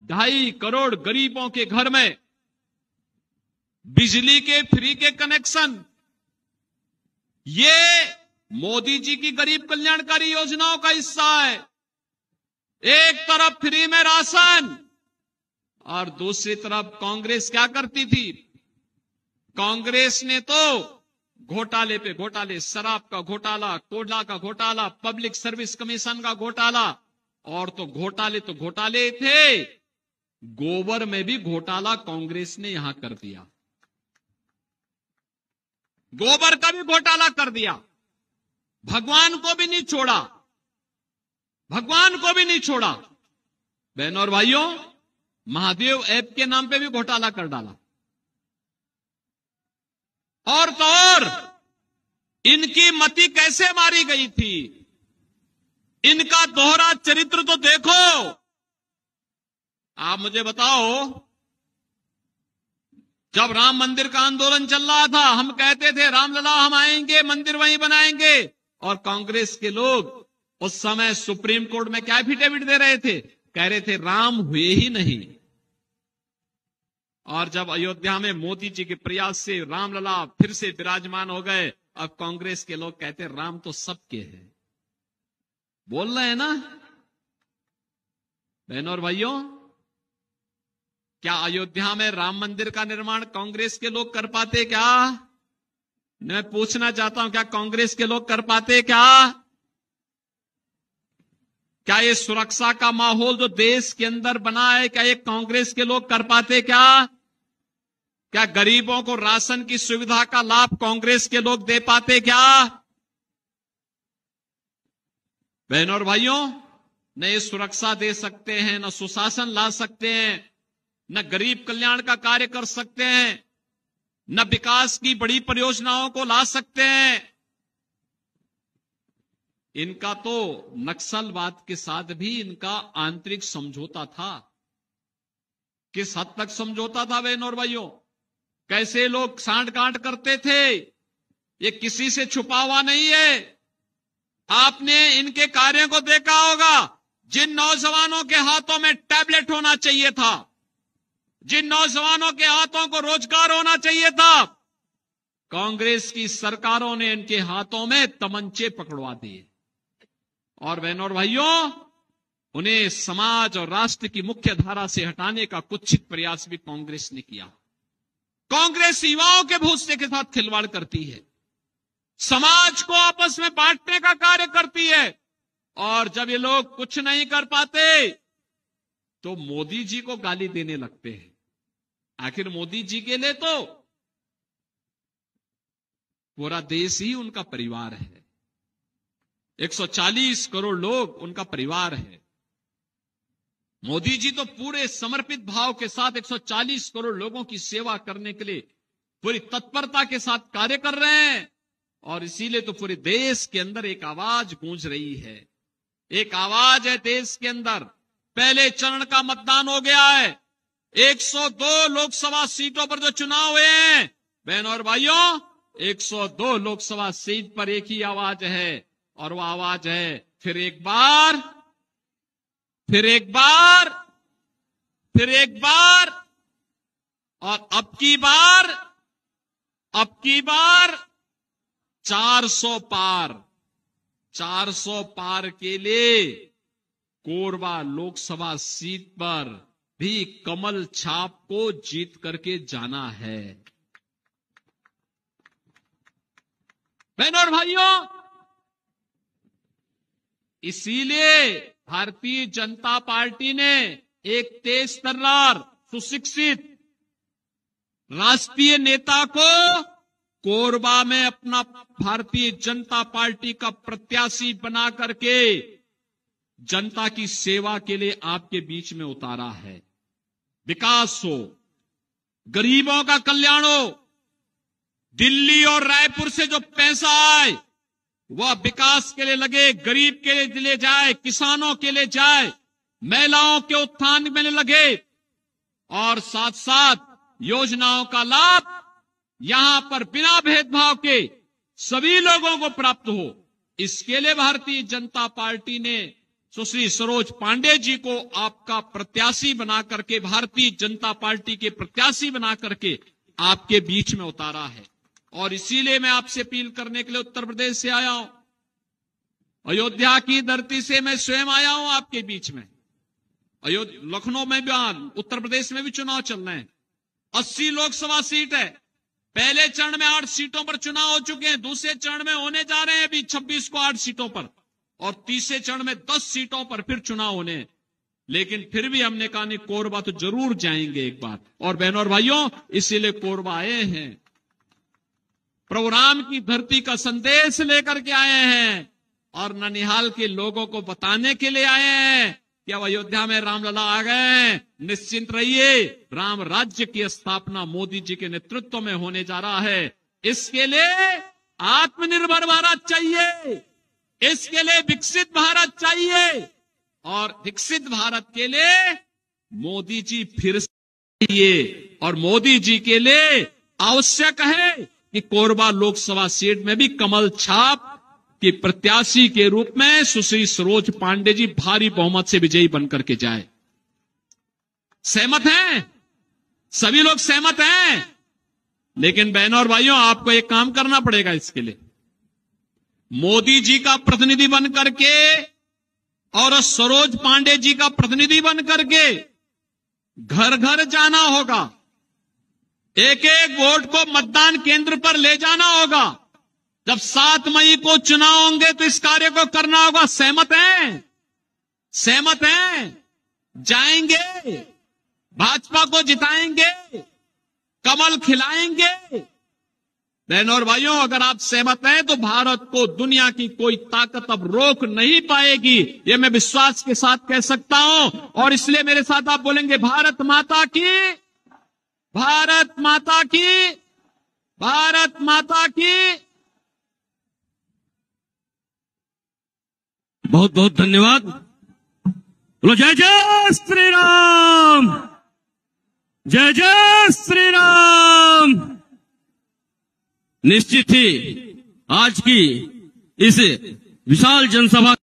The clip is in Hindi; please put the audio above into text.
2.5 करोड़ गरीबों के घर में बिजली के फ्री के कनेक्शन, ये मोदी जी की गरीब कल्याणकारी योजनाओं का हिस्सा है। एक तरफ फ्री में राशन और दूसरी तरफ कांग्रेस क्या करती थी? कांग्रेस ने तो घोटाले पे घोटाले, शराब का घोटाला, कोयला का घोटाला, पब्लिक सर्विस कमीशन का घोटाला, और तो घोटाले थे, गोबर में भी घोटाला कांग्रेस ने यहां कर दिया, गोबर का भी घोटाला कर दिया। भगवान को भी नहीं छोड़ा, भगवान को भी नहीं छोड़ा। बहनों और भाइयों, महादेव ऐप के नाम पे भी घोटाला कर डाला। और तो और इनकी मति कैसे मारी गई थी, इनका दोहरा चरित्र तो देखो। आप मुझे बताओ, जब राम मंदिर का आंदोलन चल रहा था, हम कहते थे रामलला हम आएंगे, मंदिर वहीं बनाएंगे, और कांग्रेस के लोग उस समय सुप्रीम कोर्ट में क्या एफिडेविट दे रहे थे? कह रहे थे राम हुए ही नहीं। और जब अयोध्या में मोदी जी के प्रयास से रामलला फिर से विराजमान हो गए, अब कांग्रेस के लोग कहते राम तो सबके हैं। बोल रहे हैं ना बहनों और भाइयों? क्या अयोध्या में राम मंदिर का निर्माण कांग्रेस के लोग कर पाते क्या? मैं पूछना चाहता हूं, क्या कांग्रेस के लोग कर पाते क्या? क्या ये सुरक्षा का माहौल जो देश के अंदर बना है, क्या ये कांग्रेस के लोग कर पाते क्या? क्या गरीबों को राशन की सुविधा का लाभ कांग्रेस के लोग दे पाते क्या? बहनों और भाइयों, न ये सुरक्षा दे सकते हैं, न सुशासन ला सकते हैं, न गरीब कल्याण का कार्य कर सकते हैं, न विकास की बड़ी परियोजनाओं को ला सकते हैं। इनका तो नक्सलवाद के साथ भी इनका आंतरिक समझौता था। किस हद तक समझौता था बहनों और भाइयों? कैसे लोग सांठ गांठ करते थे, ये किसी से छुपा हुआ नहीं है। आपने इनके कार्यों को देखा होगा। जिन नौजवानों के हाथों में टैबलेट होना चाहिए था, जिन नौजवानों के हाथों को रोजगार होना चाहिए था, कांग्रेस की सरकारों ने इनके हाथों में तमंचे पकड़वा दिए। और बहनों और भाइयों, उन्हें समाज और राष्ट्र की मुख्य धारा से हटाने का कुत्सित प्रयास भी कांग्रेस ने किया। कांग्रेस युवाओं के भविष्य के साथ खिलवाड़ करती है, समाज को आपस में बांटने का कार्य करती है, और जब ये लोग कुछ नहीं कर पाते तो मोदी जी को गाली देने लगते हैं। आखिर मोदी जी के लिए तो पूरा देश ही उनका परिवार है। 140 करोड़ लोग उनका परिवार है। मोदी जी तो पूरे समर्पित भाव के साथ 140 करोड़ लोगों की सेवा करने के लिए पूरी तत्परता के साथ कार्य कर रहे हैं, और इसीलिए तो पूरे देश के अंदर एक आवाज गूंज रही है। एक आवाज है देश के अंदर। पहले चरण का मतदान हो गया है। 102 लोकसभा सीटों पर जो चुनाव हुए हैं, बहनों और भाइयों, 102 लोकसभा सीट पर एक ही आवाज है, और वह आवाज है फिर एक बार, फिर एक बार, फिर एक बार, और अब की बार 400 पार। 400 पार के लिए कोरबा लोकसभा सीट पर भी कमल छाप को जीत करके जाना है। बहनों और भाइयों, इसीलिए भारतीय जनता पार्टी ने एक तेज तर्रार, सुशिक्षित राष्ट्रीय नेता को कोरबा में अपना भारतीय जनता पार्टी का प्रत्याशी बना करके जनता की सेवा के लिए आपके बीच में उतारा है। विकास हो, गरीबों का कल्याण हो, दिल्ली और रायपुर से जो पैसा आए वह विकास के लिए लगे, गरीब के लिए जाए, किसानों के लिए जाए, महिलाओं के उत्थान में लगे, और साथ साथ योजनाओं का लाभ यहां पर बिना भेदभाव के सभी लोगों को प्राप्त हो। इसके लिए भारतीय जनता पार्टी ने सुश्री सरोज पांडे जी को आपका प्रत्याशी बना करके, भारतीय जनता पार्टी के प्रत्याशी बना करके आपके बीच में उतारा है। और इसीलिए मैं आपसे अपील करने के लिए उत्तर प्रदेश से आया हूं, अयोध्या की धरती से मैं स्वयं आया हूं आपके बीच में। लखनऊ में भी, उत्तर प्रदेश में भी चुनाव चल रहे हैं। 80 लोकसभा सीट है। पहले चरण में 8 सीटों पर चुनाव हो चुके हैं, दूसरे चरण में होने जा रहे हैं अभी 26 को 8 सीटों पर, और तीसरे चरण में 10 सीटों पर फिर चुनाव होने हैं। लेकिन फिर भी हमने कहा नहीं, कोरबा तो जरूर जाएंगे एक बार। और बहनों और भाइयों, इसीलिए कोरबा आए हैं, प्रभु राम की धरती का संदेश लेकर के आए हैं, और ननिहाल के लोगों को बताने के लिए आए हैं कि अब अयोध्या में रामलला आ गए हैं, निश्चिंत रहिए, राम राज्य की स्थापना मोदी जी के नेतृत्व में होने जा रहा है। इसके लिए आत्मनिर्भर भारत चाहिए, इसके लिए विकसित भारत चाहिए, और विकसित भारत के लिए मोदी जी फिर से चाहिए। और मोदी जी के लिए आवश्यक है कि कोरबा लोकसभा सीट में भी कमल छाप कि प्रत्याशी के रूप में सुश्री सरोज पांडे जी भारी बहुमत से विजयी बनकर के जाए। सहमत हैं? सभी लोग सहमत हैं? लेकिन बहनों और भाइयों, आपको एक काम करना पड़ेगा इसके लिए। मोदी जी का प्रतिनिधि बन करके और सरोज पांडे जी का प्रतिनिधि बन करके घर घर जाना होगा, एक एक वोट को मतदान केंद्र पर ले जाना होगा। जब 7 मई को चुनाव होंगे तो इस कार्य को करना होगा। सहमत हैं? सहमत हैं? जाएंगे, भाजपा को जिताएंगे, कमल खिलाएंगे। बहनों और भाइयों, अगर आप सहमत हैं तो भारत को दुनिया की कोई ताकत अब रोक नहीं पाएगी, ये मैं विश्वास के साथ कह सकता हूं। और इसलिए मेरे साथ आप बोलेंगे, भारत माता की, भारत माता की, भारत माता की। बहुत बहुत धन्यवाद। बोलो जय जय श्री राम, जय जय श्री राम। निश्चित ही आज की इस विशाल जनसभा